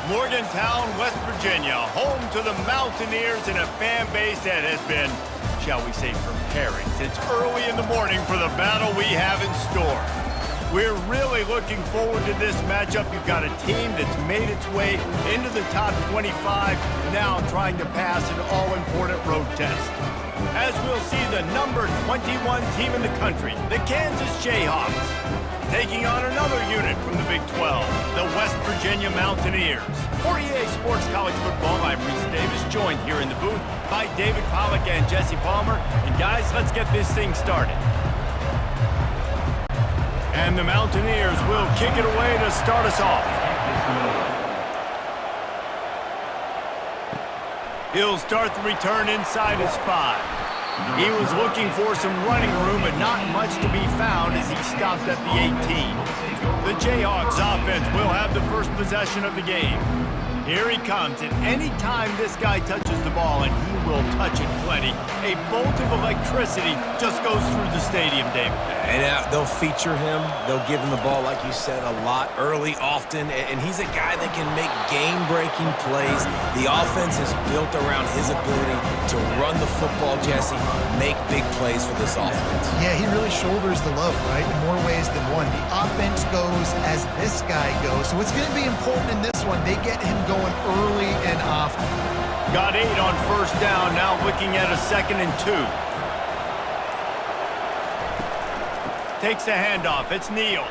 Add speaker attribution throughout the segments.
Speaker 1: Morgantown, West Virginia, home to the Mountaineers and a fan base that has been, shall we say, preparing since early in the morning for the battle we have in store. We're really looking forward to this matchup. You've got a team that's made its way into the top 25, now trying to pass an all-important road test. As we'll see the number 21 team in the country, the Kansas Jayhawks, taking on another unit from the Big 12, the West Virginia Mountaineers. For EA Sports College Football, I'm Reese Davis, joined here in the booth by David Pollack and Jesse Palmer. And guys, let's get this thing started. And the Mountaineers will kick it away to start us off. He'll start the return inside his 5. He was looking for some running room, but not much to be found as he stopped at the 18. The Jayhawks offense will have the first possession of the game. Here he comes, and any time this guy touches the ball, and he will touch it plenty, a bolt of electricity just goes through the stadium, David.
Speaker 2: And they'll feature him. They'll give him the ball, like you said, a lot, early, often. And he's a guy that can make game-breaking plays. The offense is built around his ability to run the football, Jesse, make big plays for this offense.
Speaker 3: Yeah, he really shoulders the load, right, in more ways than one. The offense goes as this guy goes. So it's going to be important in this one. They get him going early and often.
Speaker 1: Got 8 on first down, now looking at a 2nd and 2. Takes the handoff, it's Neal.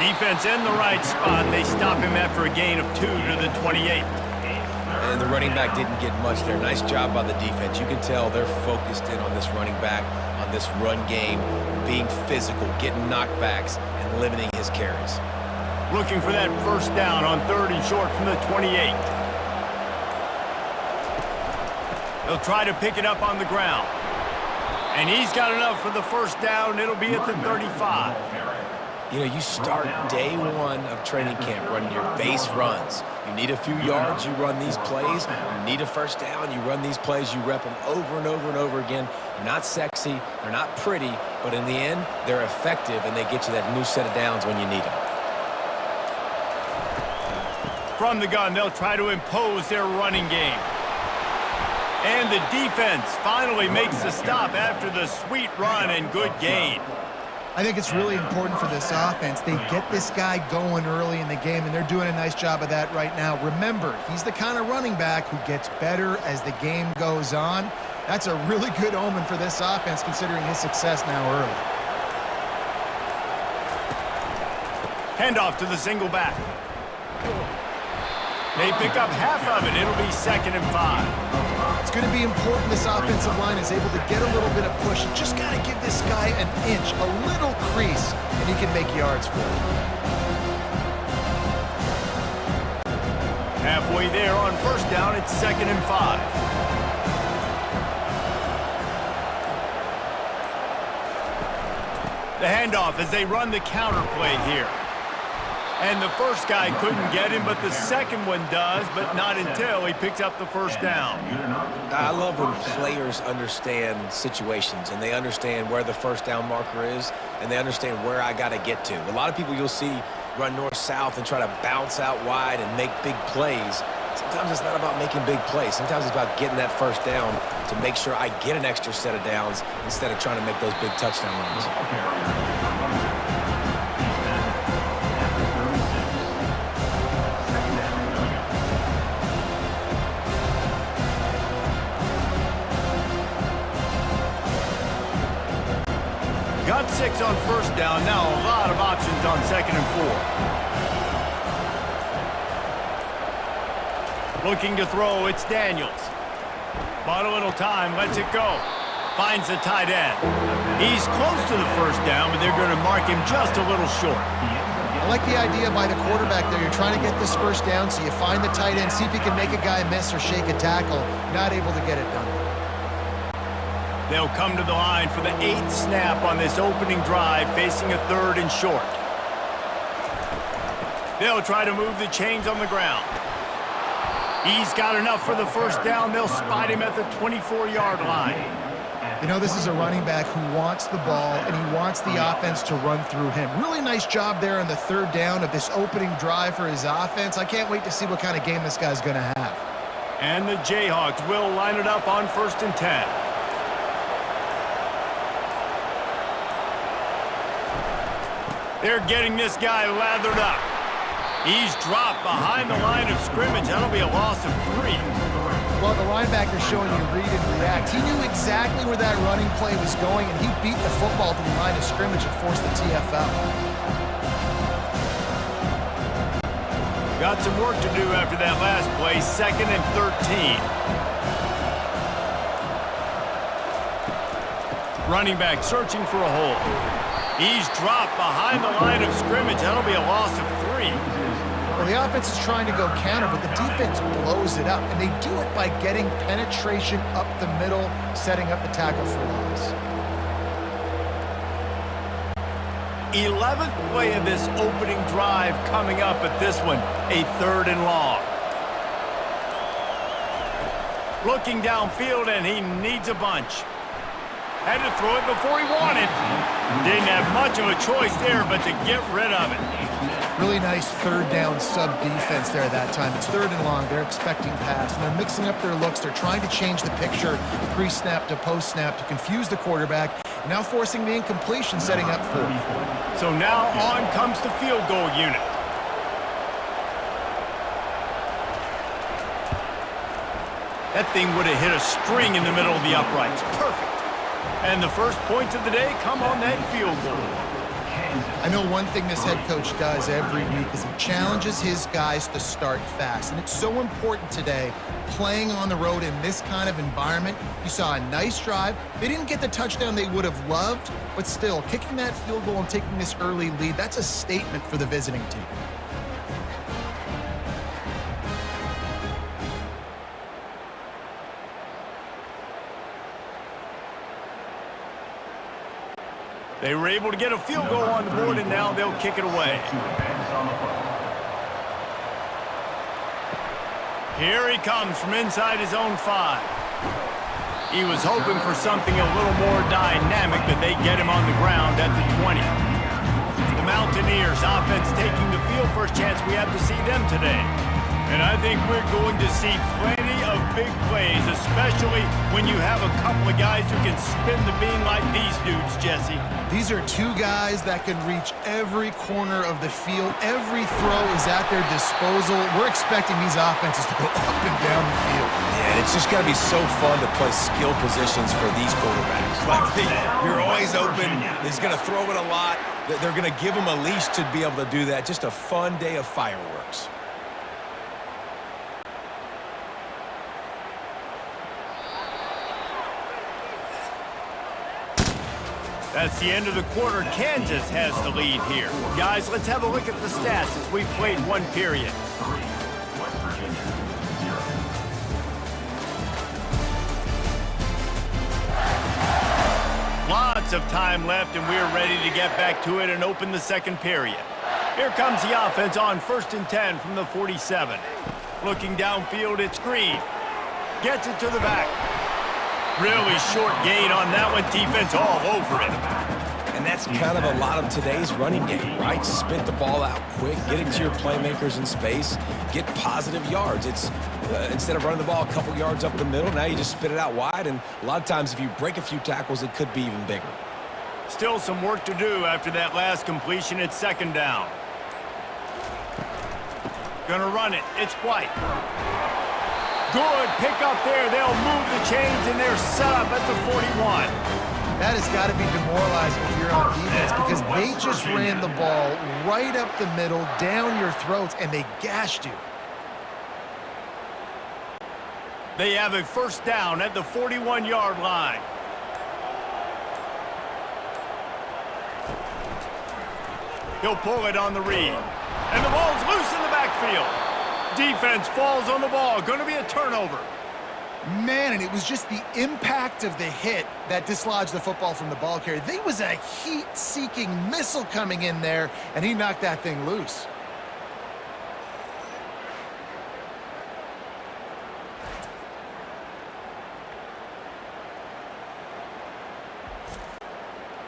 Speaker 1: Defense in the right spot. They stop him after a gain of 2 to the 28.
Speaker 2: And the running back didn't get much there. Nice job by the defense. You can tell they're focused in on this running back, on this run game, being physical, getting knockbacks, and limiting his carries.
Speaker 1: Looking for that first down on 3rd and short from the 28. He'll try to pick it up on the ground. And he's got enough for the first down. It'll be at the 35.
Speaker 2: You know, you start day one of training camp running your base runs. You need a few yards, you run these plays. You need a first down, you run these plays. You rep them over and over and over again. They're not sexy, they're not pretty, but in the end, they're effective, and they get you that new set of downs when you need them.
Speaker 1: From the gun, they'll try to impose their running game. And the defense finally makes the stop after the sweet run and good gain.
Speaker 3: I think it's really important for this offense. They get this guy going early in the game, and they're doing a nice job of that right now. Remember, he's the kind of running back who gets better as the game goes on. That's a really good omen for this offense, considering his success now early.
Speaker 1: Handoff to the single back. They pick up half of it. It'll be 2nd and 5.
Speaker 3: It's going to be important this offensive line is able to get a little bit of push. You just got to give this guy an inch, a little crease, and he can make yards for it.
Speaker 1: Halfway there on first down, it's 2nd and 5. The handoff as they run the counter play here. And the first guy couldn't get him, but the second one does, but not until he picks up the first down.
Speaker 2: I love when players understand situations, and they understand where the first down marker is, and they understand where I got to get to. A lot of people you'll see run north-south and try to bounce out wide and make big plays. Sometimes it's not about making big plays. Sometimes it's about getting that first down to make sure I get an extra set of downs instead of trying to make those big touchdown runs.
Speaker 1: Got 6 on first down. Now a lot of options on 2nd and 4. Looking to throw, it's Daniels. Bought a little time, lets it go. Finds the tight end. He's close to the first down, but they're going to mark him just a little short.
Speaker 3: I like the idea by the quarterback there. You're trying to get this first down, so you find the tight end, see if he can make a guy miss or shake a tackle. Not able to get it done.
Speaker 1: They'll come to the line for the 8th snap on this opening drive, facing a 3rd and short. They'll try to move the chains on the ground. He's got enough for the first down. They'll spot him at the 24-yard line.
Speaker 3: You know, this is a running back who wants the ball, and he wants the offense to run through him. Really nice job there on the third down of this opening drive for his offense. I can't wait to see what kind of game this guy's going to have.
Speaker 1: And the Jayhawks will line it up on 1st and 10. They're getting this guy lathered up. He's dropped behind the line of scrimmage. That'll be a loss of 3.
Speaker 3: Well, the linebacker's showing you read and react. He knew exactly where that running play was going, and he beat the football to the line of scrimmage and forced the TFL.
Speaker 1: Got some work to do after that last play, 2nd and 13. Running back searching for a hole. He's dropped behind the line of scrimmage. That'll be a loss of 3.
Speaker 3: Well, the offense is trying to go counter, but the defense blows it up, and they do it by getting penetration up the middle, setting up the tackle for loss.
Speaker 1: 11th play of this opening drive coming up at this one, a 3rd and long. Looking downfield, and he needs a bunch. Had to throw it before he wanted. Didn't have much of a choice there, but to get rid of it.
Speaker 3: Really nice third down sub-defense there that time. It's 3rd and long. They're expecting pass, and they're mixing up their looks. They're trying to change the picture pre-snap to post-snap to confuse the quarterback, and now forcing the incompletion, setting up 4th.
Speaker 1: So now on comes the field goal unit. That thing would have hit a string in the middle of the uprights. Perfect. And the first points of the day come on that field goal.
Speaker 3: I know one thing this head coach does every week is he challenges his guys to start fast. And it's so important today, playing on the road in this kind of environment. You saw a nice drive. They didn't get the touchdown they would have loved, but still, kicking that field goal and taking this early lead, that's a statement for the visiting team.
Speaker 1: They were able to get a field goal on the board, and now they'll kick it away. Here he comes from inside his own 5. He was hoping for something a little more dynamic, but they get him on the ground at the 20. The Mountaineers offense taking the field. First chance we have to see them today. And I think we're going to see plenty of big plays, especially when you have a couple of guys who can spin the bean like these dudes, Jesse.
Speaker 3: These are 2 guys that can reach every corner of the field. Every throw is at their disposal. We're expecting these offenses to go up and down the field.
Speaker 2: Yeah, and it's just got to be so fun to play skill positions for these quarterbacks. Like, you're always open. He's going to throw it a lot. They're going to give him a leash to be able to do that. Just a fun day of fireworks.
Speaker 1: That's the end of the quarter. Kansas has the lead here. Guys, let's have a look at the stats as we've played one period.
Speaker 4: West Virginia, 0.
Speaker 1: Lots of time left, and we're ready to get back to it and open the second period. Here comes the offense on 1st and 10 from the 47. Looking downfield, it's Green. Gets it to the back. Really short gain on that one. Defense all over it.
Speaker 2: And that's kind of a lot of today's running game, right? Spit the ball out quick, get it to your playmakers in space, get positive yards. It's instead of running the ball a couple yards up the middle, now you just spit it out wide. And a lot of times if you break a few tackles, it could be even bigger.
Speaker 1: Still some work to do after that last completion. It's 2nd down. Gonna run it. It's White. Good pick up there. They'll move the chains, and they're set up at the 41.
Speaker 3: That has got to be demoralizing if you're on defense because they just ran the ball right up the middle, down your throats, and they gashed you.
Speaker 1: They have a 1st down at the 41-yard line. He'll pull it on the read. And the ball's loose in the backfield. Defense falls on the ball. Going to be a turnover.
Speaker 3: Man, and it was just the impact of the hit that dislodged the football from the ball carrier. There was a heat-seeking missile coming in there, and he knocked that thing loose.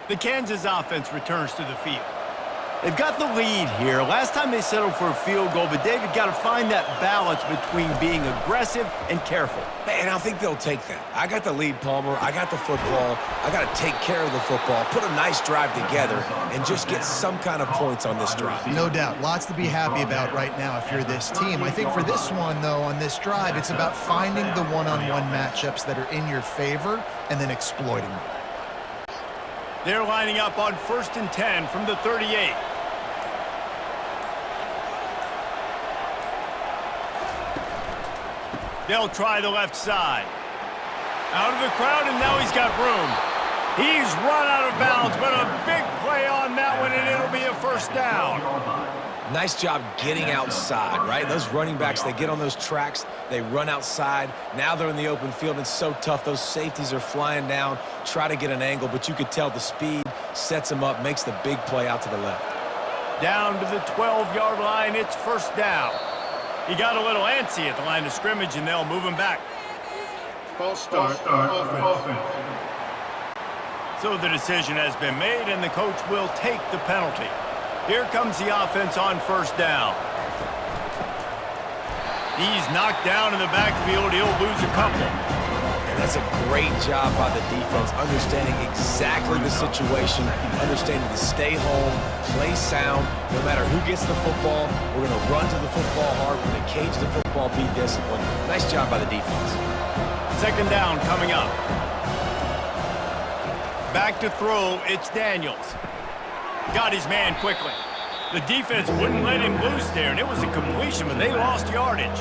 Speaker 1: The Kansas offense returns to the field. They've got the lead here. Last time they settled for a field goal, but David got to find that balance between being aggressive and careful.
Speaker 2: And I think they'll take that. I got the lead, Palmer. I got the football. I got to take care of the football, put a nice drive together, and just get some kind of points on this drive.
Speaker 3: No doubt. Lots to be happy about right now if you're this team. I think for this one, though, on this drive, it's about finding the one-on-one matchups that are in your favor and then exploiting them.
Speaker 1: They're lining up on 1st and 10 from the 38. They'll try the left side. Out of the crowd, and now he's got room. He's run out of bounds, but a big play on that one, and it'll be a first down.
Speaker 2: Nice job getting outside, right? Those running backs, they get on those tracks, they run outside. Now they're in the open field. It's so tough. Those safeties are flying down, try to get an angle, but you could tell the speed sets them up, makes the big play out to the left.
Speaker 1: Down to the 12-yard line, it's first down. He got a little antsy at the line of scrimmage, and they'll move him back.
Speaker 4: False start. Offense.
Speaker 1: So the decision has been made, and the coach will take the penalty. Here comes the offense on first down. He's knocked down in the backfield. He'll lose a couple.
Speaker 2: And that's a great job by the defense, understanding exactly the situation, understanding to stay home, play sound. No matter who gets the football, we're going to run to the football hard. We're going to cage the football, be disciplined. Nice job by the defense.
Speaker 1: Second down coming up. Back to throw, it's Daniels. Got his man quickly. The defense wouldn't let him loose there, and it was a completion, but they lost yardage.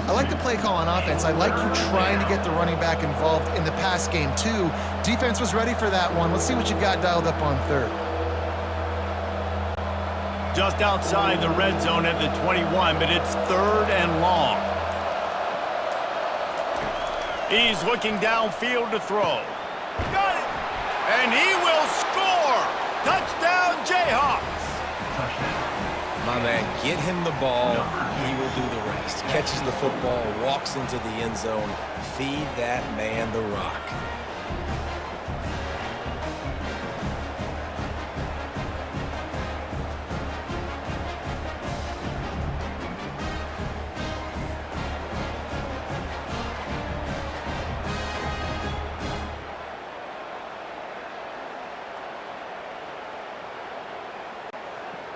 Speaker 3: I like the play call on offense. I like you trying to get the running back involved in the pass game, too. Defense was ready for that one. Let's see what you've got dialed up on third.
Speaker 1: Just outside the red zone at the 21, but it's third and long. He's looking downfield to throw. Got it! And he will score! Touchdown, Jayhawks!
Speaker 2: My man, get him the ball, he will do the rest. Catches the football, walks into the end zone. Feed that man the rock.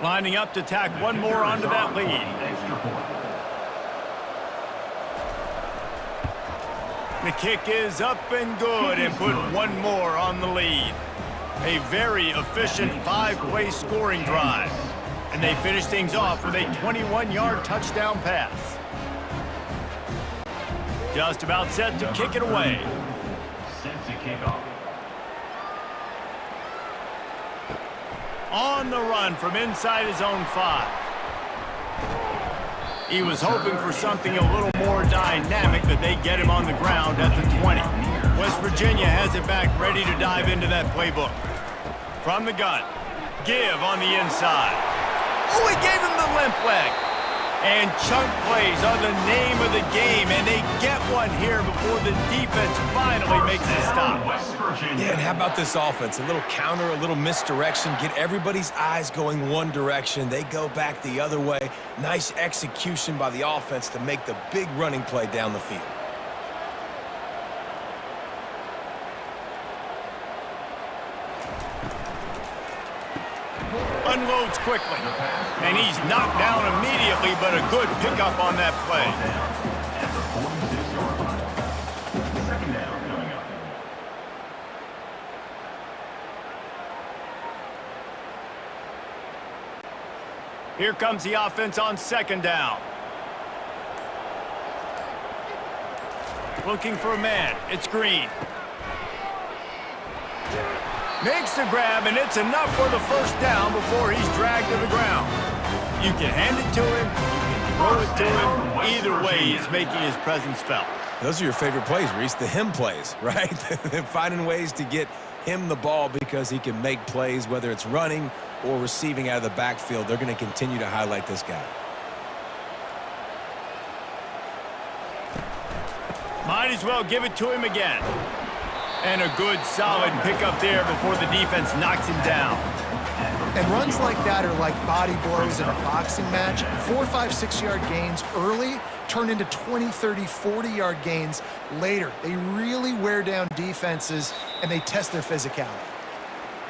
Speaker 1: Lining up to tack one more onto that lead. The kick is up and good, and put one more on the lead. A very efficient 5-play scoring drive. And they finish things off with a 21-yard touchdown pass. Just about set to kick it away.
Speaker 4: Set to kick off.
Speaker 1: On the run from inside his own 5. He was hoping for something a little more dynamic, but they get him on the ground at the 20. West Virginia has it back, ready to dive into that playbook. From the gun, give on the inside. Oh, he gave him the limp leg. And chunk plays are the name of the game, and they get one here before the defense finally makes a stop.
Speaker 2: Yeah, and how about this offense? A little counter, a little misdirection, get everybody's eyes going one direction. They go back the other way. Nice execution by the offense to make the big running play down the field.
Speaker 1: Unloads quickly, and he's knocked down immediately, but a good pickup on that play.
Speaker 4: At the 46-yard line. Second down coming up.
Speaker 1: Here comes the offense on second down. Looking for a man. It's Green. Makes the grab, and it's enough for the first down before he's dragged to the ground. You can hand it to him, you can throw it to him. Either way, he's making his presence felt.
Speaker 2: Those are your favorite plays, Reese, the him plays, right? Finding ways to get him the ball because he can make plays, whether it's running or receiving out of the backfield. They're going to continue to highlight this guy.
Speaker 1: Might as well give it to him again. And a good, solid pickup there before the defense knocks him down.
Speaker 3: And runs like that are like body blows in a boxing match. 4, 5, 6-yard gains early turn into 20, 30, 40-yard gains later. They really wear down defenses, and they test their physicality.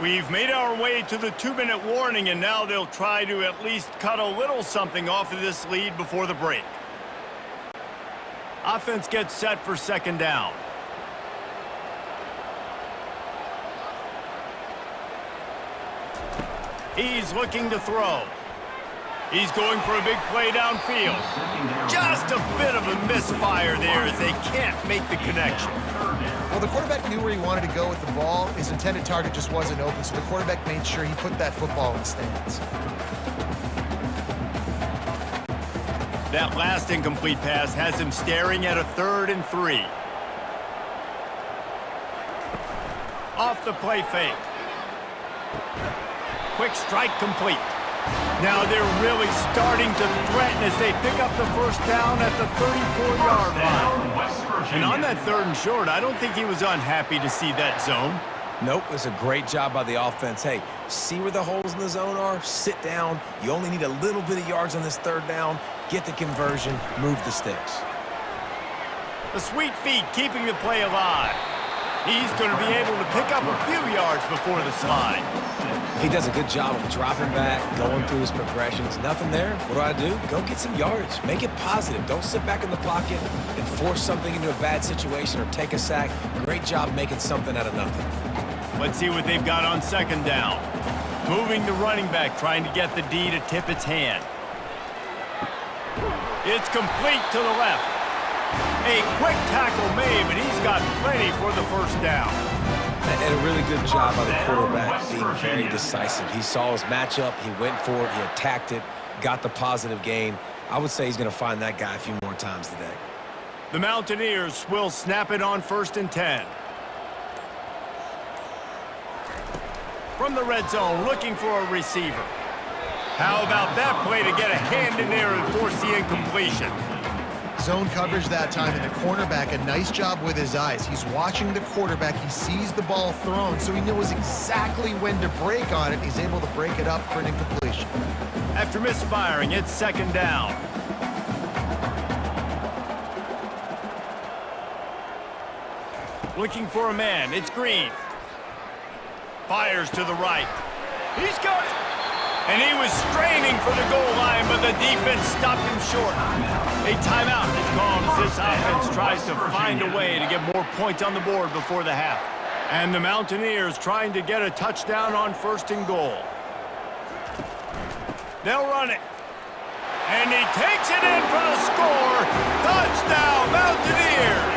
Speaker 1: We've made our way to the 2-minute warning, and now they'll try to at least cut a little something off of this lead before the break. Offense gets set for second down. He's looking to throw. He's going for a big play downfield. Just a bit of a misfire there as they can't make the connection.
Speaker 3: Well, the quarterback knew where he wanted to go with the ball. His intended target just wasn't open, so the quarterback made sure he put that football in the stands.
Speaker 1: That last incomplete pass has him staring at a 3rd and 3. Off the play fake. Quick strike complete. Now they're really starting to threaten as they pick up the first down at the 34-yard line. And on that 3rd and short, I don't think he was unhappy to see that zone.
Speaker 2: Nope, it's a great job by the offense. Hey, see where the holes in the zone are? Sit down. You only need a little bit of yards on this 3rd down. Get the conversion. Move the sticks.
Speaker 1: The sweet feet keeping the play alive. He's going to be able to pick up a few yards before the slide.
Speaker 2: He does a good job of dropping back, going through his progressions. Nothing there. What do? Go get some yardage. Make it positive. Don't sit back in the pocket and force something into a bad situation or take a sack. Great job making something out of nothing.
Speaker 1: Let's see what they've got on second down. Moving the running back, trying to get the D to tip its hand. It's complete to the left. A quick tackle made, but he's got plenty for the first down.
Speaker 2: And a really good job by the quarterback being very decisive. He saw his matchup, he went for it, he attacked it, got the positive gain. I would say he's going to find that guy a few more times today.
Speaker 1: The Mountaineers will snap it on 1st and 10. From the red zone, looking for a receiver. How about that play to get a hand in there and force the incompletion?
Speaker 3: Zone coverage that time, and the cornerback, a nice job with his eyes. He's watching the quarterback. He sees the ball thrown, so he knows exactly when to break on it. He's able to break it up for an incompletion.
Speaker 1: After misfiring, it's second down. Looking for a man. It's Green. Fires to the right. He's got it. And he was straining for the goal line, but the defense stopped him short. A timeout is called as this offense tries to find a way to get more points on the board before the half. And the Mountaineers trying to get a touchdown on 1st and goal. They'll run it. And he takes it in for the score. Touchdown, Mountaineers!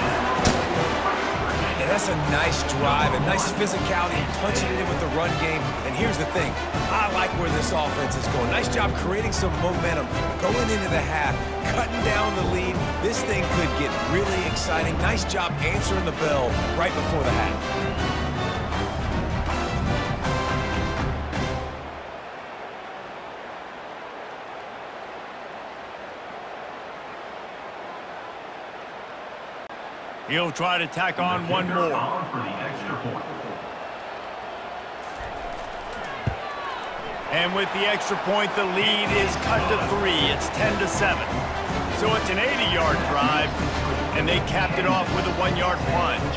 Speaker 2: And that's a nice drive, a nice physicality, punching it in with the run game. And here's the thing, I like where this offense is going. Nice job creating some momentum, going into the half, cutting down the lead. This thing could get really exciting. Nice job answering the bell right before the half.
Speaker 1: He'll try to tack on one more. And with the extra point, the lead is cut to 3. It's 10-7. So it's an 80-yard drive, and they capped it off with a 1-yard plunge.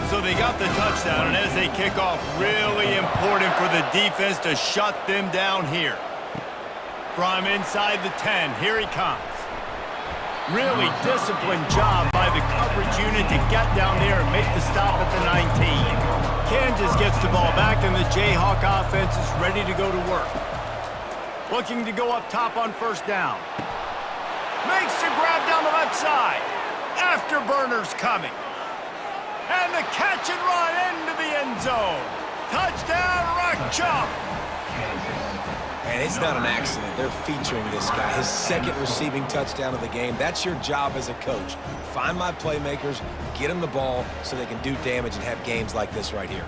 Speaker 1: So they got the touchdown, and as they kick off, really important for the defense to shut them down here. From inside the 10, here he comes. Really disciplined job by the coverage unit to get down there and make the stop at the 19. Kansas gets the ball back, and the Jayhawk offense is ready to go to work. Looking to go up top on 1st down. Makes the grab down the left side. Afterburners coming. And the catch and run into the end zone. Touchdown, Rock Chalk.
Speaker 2: And it's not an accident. They're featuring this guy. His 2nd receiving touchdown of the game. That's your job as a coach. Find my playmakers, get them the ball so they can do damage and have games like this right here.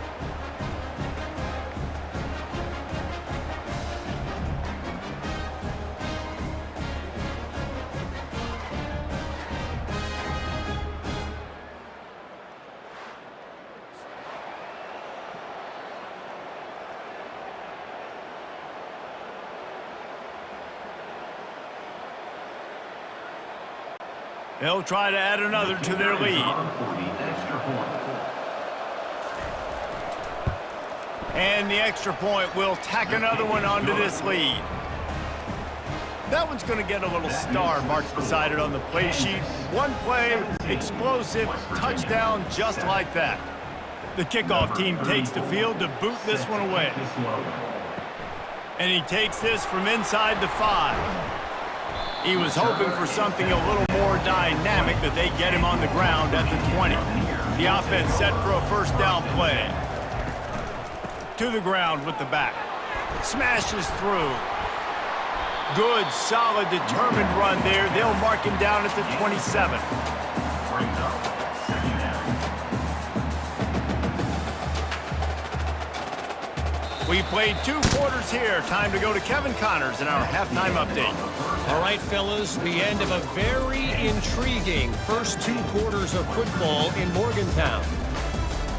Speaker 1: They'll try to add another to their lead.
Speaker 4: For the extra point.
Speaker 1: And the extra point will tack another one onto this lead. That one's going to get a little star marked beside it on the play sheet. One play, explosive, touchdown, just like that. The kickoff team takes the field to boot this one away. And he takes this from inside the 5. He was hoping for something a little more dynamic, that they get him on the ground at the 20. The offense set for a first down play. To the ground with the back. Smashes through. Good, solid, determined run there. They'll mark him down at the 27.
Speaker 4: Brings up second down.
Speaker 1: We played 2 quarters here. Time to go to Kevin Connors in our halftime update.
Speaker 5: All right, fellas, the end of a very intriguing first 2 quarters of football in Morgantown.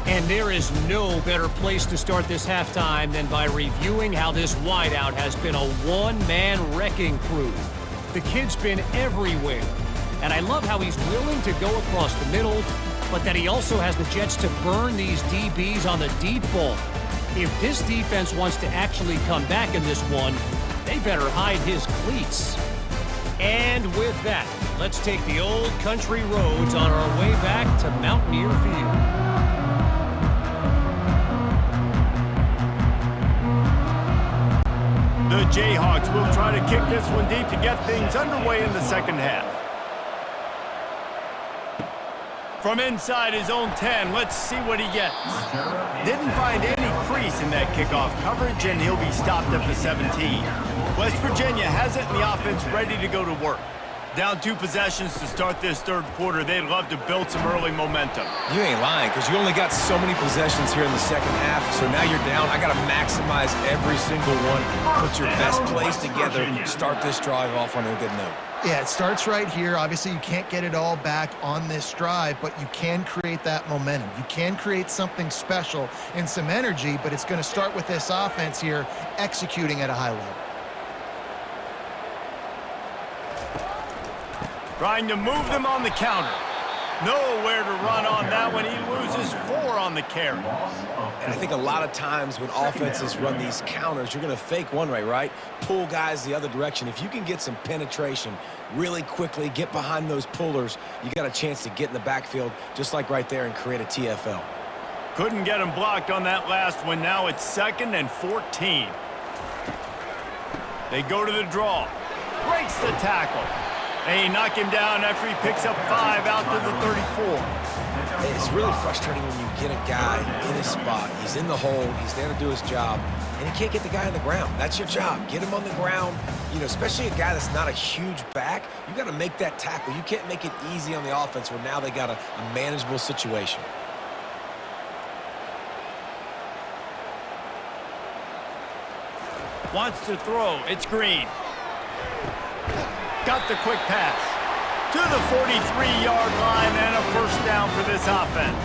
Speaker 5: And there is no better place to start this halftime than by reviewing how this wideout has been a one-man wrecking crew. The kid's been everywhere, and I love how he's willing to go across the middle, but that he also has the jets to burn these DBs on the deep ball. If this defense wants to actually come back in this one, they better hide his cleats. And with that, let's take the old country roads on our way back to Mountaineer Field.
Speaker 1: The Jayhawks will try to kick this one deep to get things underway in the second half. From inside his own 10, let's see what he gets. Didn't find any crease in that kickoff coverage, and he'll be stopped at the 17. West Virginia has it, and the offense ready to go to work. Down 2 possessions to start this third quarter. They'd love to build some early momentum.
Speaker 2: You ain't lying, because you only got so many possessions here in the second half, so now you're down. I got to maximize every single one. Put your best plays together. Start this drive off on a good note.
Speaker 3: Yeah, it starts right here. Obviously, you can't get it all back on this drive, but you can create that momentum. You can create something special and some energy, but it's going to start with this offense here executing at a high level.
Speaker 1: Trying to move them on the counter. Nowhere to run on that one. He loses 4 on the carry.
Speaker 2: And I think a lot of times when offenses run these counters, you're going to fake one way, right? Pull guys the other direction. If you can get some penetration really quickly, get behind those pullers, you got a chance to get in the backfield just like right there and create a TFL.
Speaker 1: Couldn't get him blocked on that last one. Now it's 2nd and 14. They go to the draw. Breaks the tackle. They knock him down after he picks up 5 out to the 34.
Speaker 2: It's really frustrating when you get a guy in his spot. He's in the hole. He's there to do his job, and you can't get the guy on the ground. That's your job. Get him on the ground. You know, especially a guy that's not a huge back. You got to make that tackle. You can't make it easy on the offense where now they got a manageable situation.
Speaker 1: Wants to throw. It's Green. Got the quick pass to the 43-yard line, and a first down for this offense.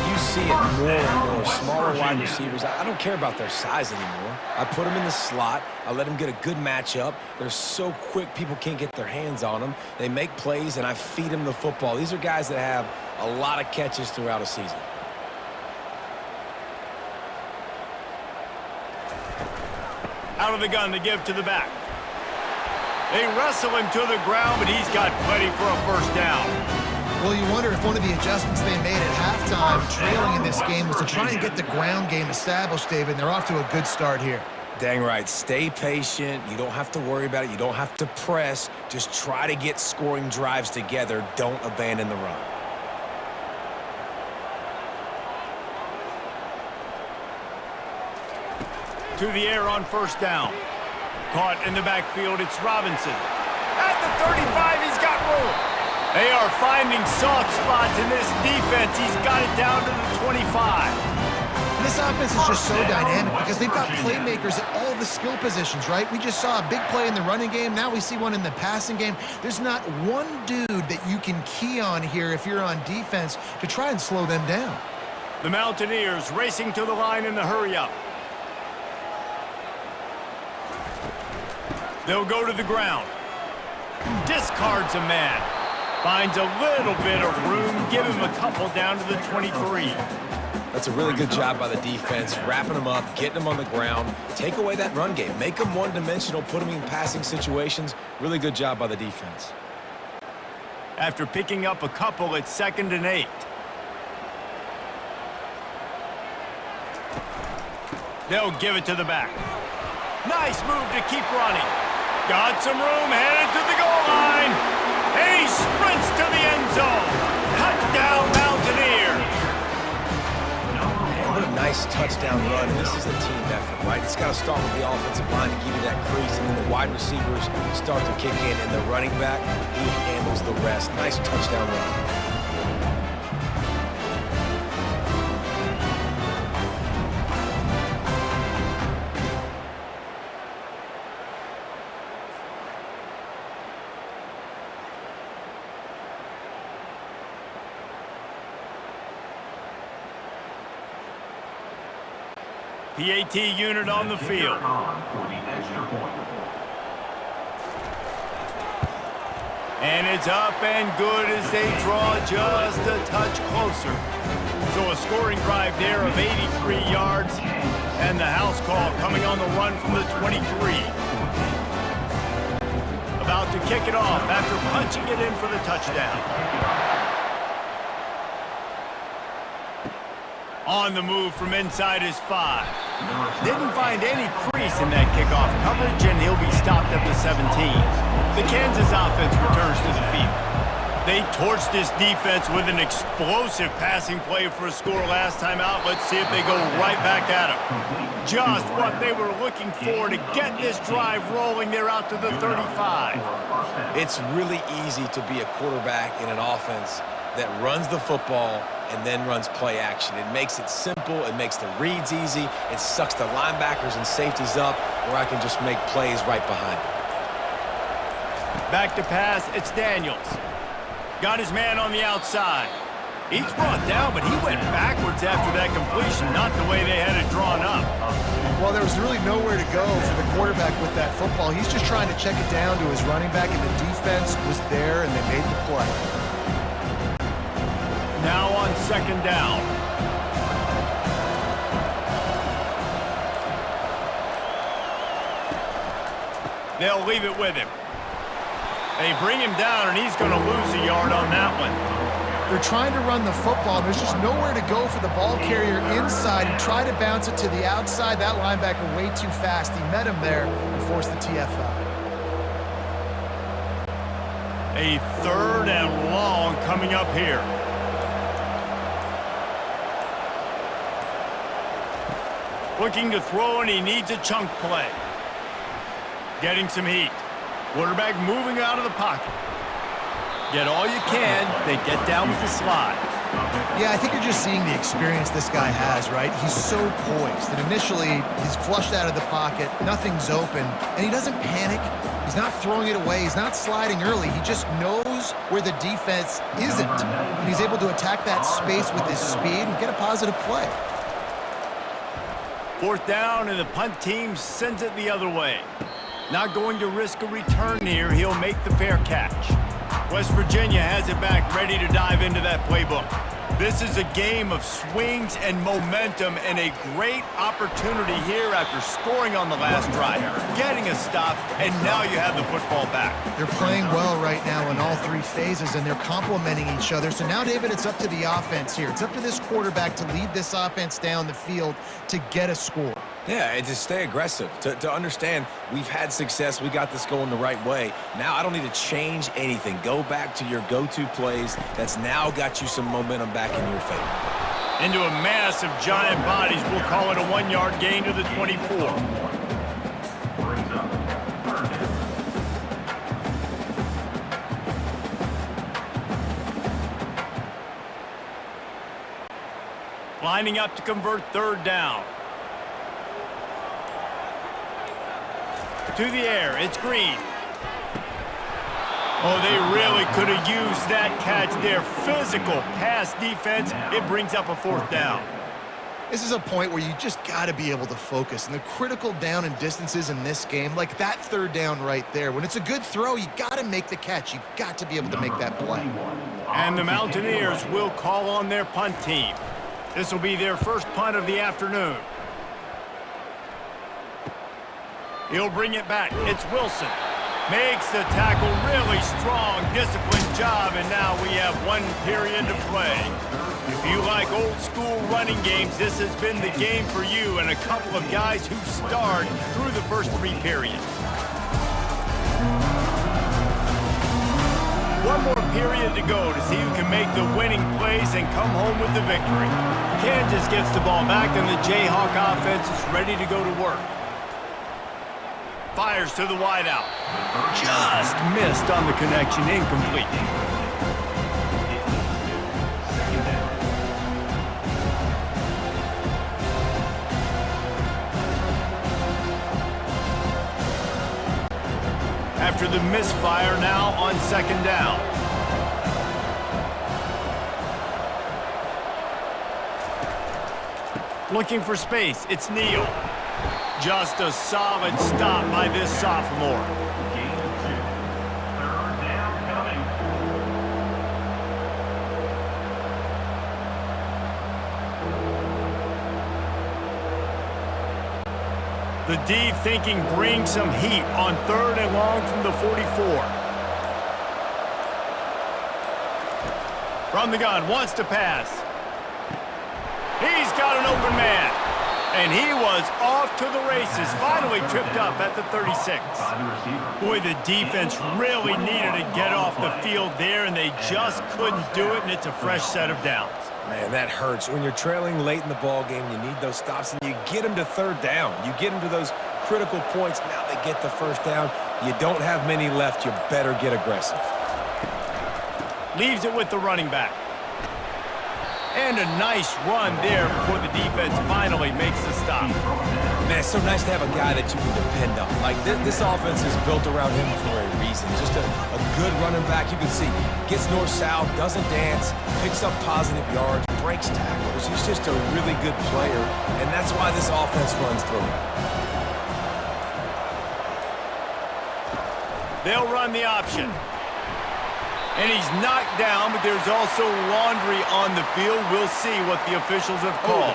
Speaker 2: You see it more and more. Smaller wide receivers, I don't care about their size anymore. I put them in the slot. I let them get a good matchup. They're so quick, people can't get their hands on them. They make plays, and I feed them the football. These are guys that have a lot of catches throughout a season.
Speaker 1: Out of the gun to give to the back. They wrestle him to the ground, but he's got plenty for a first down.
Speaker 3: Well, you wonder if one of the adjustments they made at halftime, trailing in this game, was to try and get the ground game established, David, and they're off to a good start here.
Speaker 2: Dang right. Stay patient. You don't have to worry about it. You don't have to press. Just try to get scoring drives together. Don't abandon the run.
Speaker 1: To the air on first down. Caught in the backfield, it's Robinson. At the 35, he's got room. They are finding soft spots in this defense. He's got it down to the 25.
Speaker 3: And this offense is just so dynamic because they've got playmakers at all the skill positions, right? We just saw a big play in the running game. Now we see one in the passing game. There's not one dude that you can key on here if you're on defense to try and slow them down.
Speaker 1: The Mountaineers racing to the line in the hurry-up. They'll go to the ground. Discards a man. Finds a little bit of room. Give him a couple down to the 23.
Speaker 2: That's a really good job by the defense, wrapping them up, getting them on the ground. Take away that run game. Make them one-dimensional, put them in passing situations. Really good job by the defense.
Speaker 1: After picking up a couple, it's 2nd and 8. They'll give it to the back. Nice move to keep running. Got some room, headed to the goal line. And he sprints to the end zone. Touchdown, Mountaineers.
Speaker 2: Man, what a nice touchdown run. And this is a team effort, right? It's got to start with the offensive line to give you that crease, and then the wide receivers start to kick in, and the running back, he handles the rest. Nice touchdown run.
Speaker 1: PAT unit on the field. And it's up and good as they draw just a touch closer. So a scoring drive there of 83 yards, and the house call coming on the run from the 23. About to kick it off after punching it in for the touchdown. On the move from inside his 5. Didn't find any crease in that kickoff coverage, and he'll be stopped at the 17. The Kansas offense returns to the field. They torched this defense with an explosive passing play for a score last time out. Let's see if they go right back at him. Just what they were looking for to get this drive rolling. They're out to the 35.
Speaker 2: It's really easy to be a quarterback in an offense that runs the football and then runs play action. It makes it simple. It makes the reads easy. It sucks the linebackers and safeties up where I can just make plays right behind them.
Speaker 1: Back to pass, it's Daniels. Got his man on the outside. He's brought down, but he went backwards after that completion, not the way they had it drawn up.
Speaker 3: Well, there was really nowhere to go for the quarterback with that football. He's just trying to check it down to his running back, and the defense was there, and they made the play.
Speaker 1: Now on 2nd down. They'll leave it with him. They bring him down, and he's going to lose a yard on that one.
Speaker 3: They're trying to run the football. There's just nowhere to go for the ball carrier inside. He tried to bounce it to the outside. That linebacker way too fast. He met him there and forced the TFL.
Speaker 1: A 3rd and long coming up here. Looking to throw, and he needs a chunk play. Getting some heat. Quarterback moving out of the pocket. Get all you can. They get down with the slide.
Speaker 3: Yeah, I think you're just seeing the experience this guy has, right? He's so poised that initially he's flushed out of the pocket, nothing's open, and he doesn't panic. He's not throwing it away. He's not sliding early. He just knows where the defense isn't, and he's able to attack that space with his speed and get a positive play.
Speaker 1: 4th down, and the punt team sends it the other way. Not going to risk a return here. He'll make the fair catch. West Virginia has it back, ready to dive into that playbook. This is a game of swings and momentum, and a great opportunity here after scoring on the last drive, getting a stop, and now you have the football back.
Speaker 3: They're playing well right now in all 3 phases, and they're complementing each other. So now, David, it's up to the offense here. It's up to this quarterback to lead this offense down the field to get a score.
Speaker 2: Yeah, and to stay aggressive, to understand we've had success, we got this going the right way. Now I don't need to change anything. Go back to your go-to plays. That's now got you some momentum back in your favor.
Speaker 1: Into a mass of giant bodies. We'll call it a 1-yard gain to the 24. Lining up to convert 3rd down. To the air, it's Green. Oh, they really could have used that catch there. Physical pass defense. It brings up a 4th down.
Speaker 3: This is a point where you just got to be able to focus. And the critical down and distances in this game, like that third down right there, when it's a good throw, you got to make the catch. You've got to be able to make that play.
Speaker 1: And the Mountaineers will call on their punt team. This will be their first punt of the afternoon. He'll bring it back. It's Wilson. Makes the tackle, really strong, disciplined job, and now we have 1 period to play. If you like old-school running games, this has been the game for you and a couple of guys who starred through the first 3 periods. 1 more period to go to see who can make the winning plays and come home with the victory. Kansas gets the ball back, and the Jayhawk offense is ready to go to work. Fires to the wideout. Just missed on the connection, incomplete. After the misfire, now on 2nd down. Looking for space, it's Neal. Just a solid stop by this sophomore.
Speaker 4: Gain of 2. 3rd down coming.
Speaker 1: The D thinking brings some heat on 3rd and long from the 44. From the gun, wants to pass. He's got an open man. And he was off to the races, finally tripped up at the 36. Boy, the defense really needed to get off the field there, and they just couldn't do it, and it's a fresh set of downs.
Speaker 2: Man, that hurts. When you're trailing late in the ball game, you need those stops, and you get them to 3rd down. You get them to those critical points. Now they get the 1st down. You don't have many left. You better get aggressive.
Speaker 1: Leaves it with the running back. And a nice run there before the defense finally makes the stop.
Speaker 2: Man, it's so nice to have a guy that you can depend on. Like, this offense is built around him for a reason. Just a good running back. You can see, gets north-south, doesn't dance, picks up positive yards, breaks tackles. He's just a really good player, and that's why this offense runs through him.
Speaker 1: They'll run the option. And he's knocked down, but there's also laundry on the field. We'll see what the officials have called.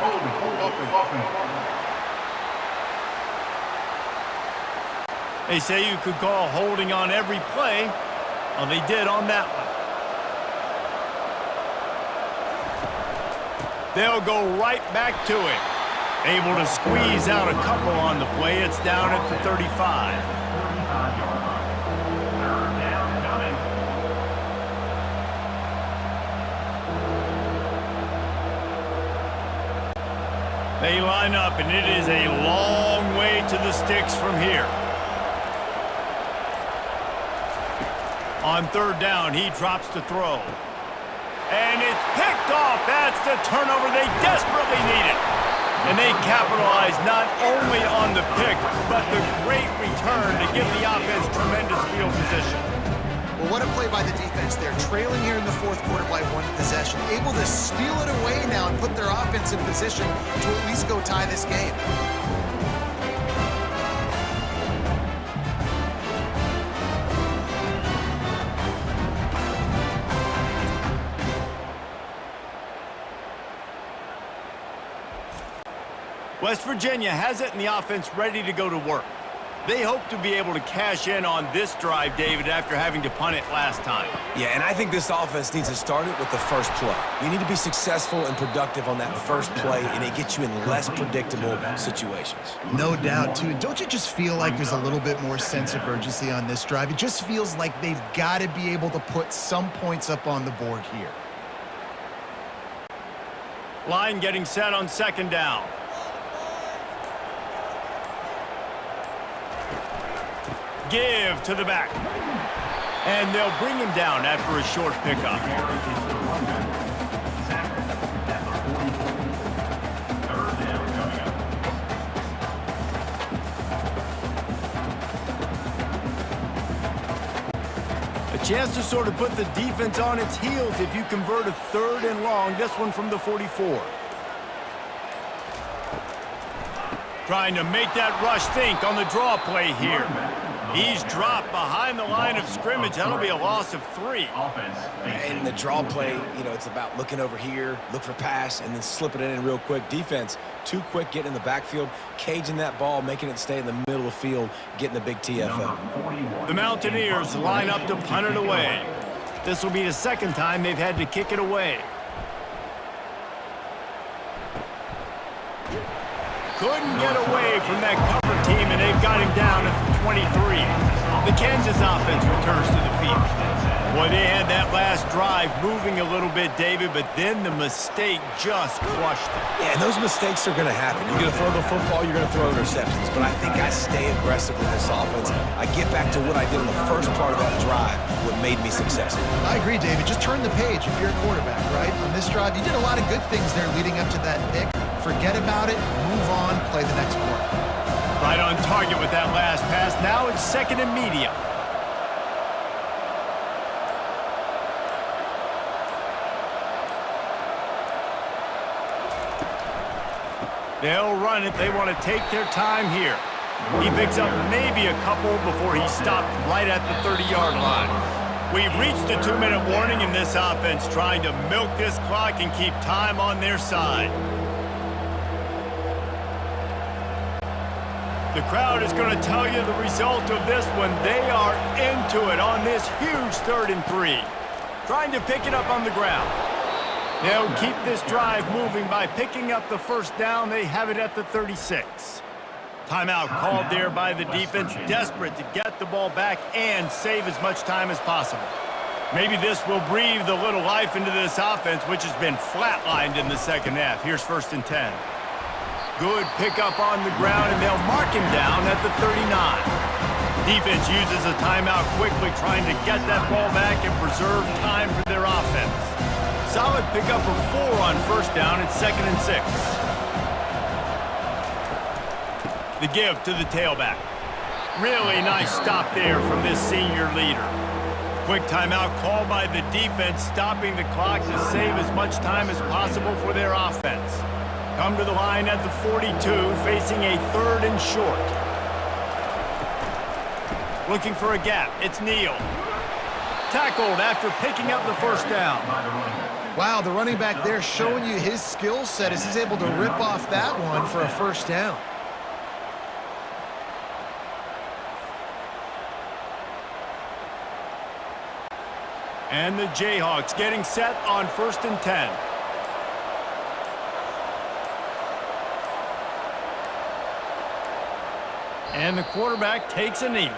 Speaker 1: They say you could call holding on every play. Well, they did on that one. They'll go right back to it. Able to squeeze out a couple on the play. It's down at the 35. They line up, and it is a long way to the sticks from here. On 3rd down, he drops to throw. And it's picked off. That's the turnover they desperately needed. And they capitalize not only on the pick, but the great return to give the offense tremendous field position.
Speaker 3: Well, what a play by the defense there. Trailing here in the 4th quarter by 1 possession. Able to steal it away now and put their offense in position to at least go tie this game.
Speaker 1: West Virginia has it, and the offense ready to go to work. They hope to be able to cash in on this drive, David, after having to punt it last time.
Speaker 2: Yeah, and I think this offense needs to start it with the first play. You need to be successful and productive on that first play, and it gets you in less predictable situations.
Speaker 3: No doubt, too. Don't you just feel like there's a little bit more sense of urgency on this drive? It just feels like they've got to be able to put some points up on the board here.
Speaker 1: Line getting set on 2nd down. Give to the back. And they'll bring him down after a short pickup. A chance to sort of put the defense on its heels if you convert a 3rd and long. This one from the 44. Trying to make that rush think on the draw play here. He's dropped behind the line of scrimmage. That'll be a loss of 3.
Speaker 2: And the draw play, you know, it's about looking over here, look for pass, and then slipping it in real quick. Defense, too quick getting in the backfield, caging that ball, making it stay in the middle of the field, getting the big TFL.
Speaker 1: The Mountaineers line up to punt it away. This will be the second time they've had to kick it away. Couldn't get away from that cover team, and they've got him down at the 23. The Kansas offense returns to the field. Boy, they had that last drive moving a little bit, David, but then the mistake just crushed them.
Speaker 2: Yeah, and those mistakes are going to happen. You're going to throw the football, you're going to throw interceptions, but I think I stay aggressive with this offense. I get back to what I did in the first part of that drive, what made me successful.
Speaker 3: I agree, David. Just turn the page if you're a quarterback, right? On this drive, you did a lot of good things there leading up to that pick. Forget about it, move on, play the next play.
Speaker 1: Right on target with that last pass. Now it's second and medium. They'll run it. They want to take their time here. He picks up maybe a couple before he stopped right at the 30-yard line. We've reached the 2-minute warning in this offense, trying to milk this clock and keep time on their side. The crowd is going to tell you the result of this one. They are into it on this huge 3rd and 3. Trying to pick it up on the ground. They'll keep this drive moving by picking up the first down. They have it at the 36. Timeout called there by the defense, desperate to get the ball back and save as much time as possible. Maybe this will breathe a little life into this offense, which has been flatlined in the second half. Here's 1st and 10. Good pickup on the ground, and they'll mark him down at the 39. Defense uses a timeout quickly, trying to get that ball back and preserve time for their offense. Solid pickup of 4 on 1st down at 2nd and 6. The give to the tailback. Really nice stop there from this senior leader. Quick timeout called by the defense, stopping the clock to save as much time as possible for their offense. Come to the line at the 42, facing a 3rd and short. Looking for a gap. It's Neal. Tackled after picking up the 1st down.
Speaker 3: Wow, the running back there showing you his skill set as he's able to rip off that one for a 1st down.
Speaker 1: And the Jayhawks getting set on 1st and 10. And the quarterback takes a knee.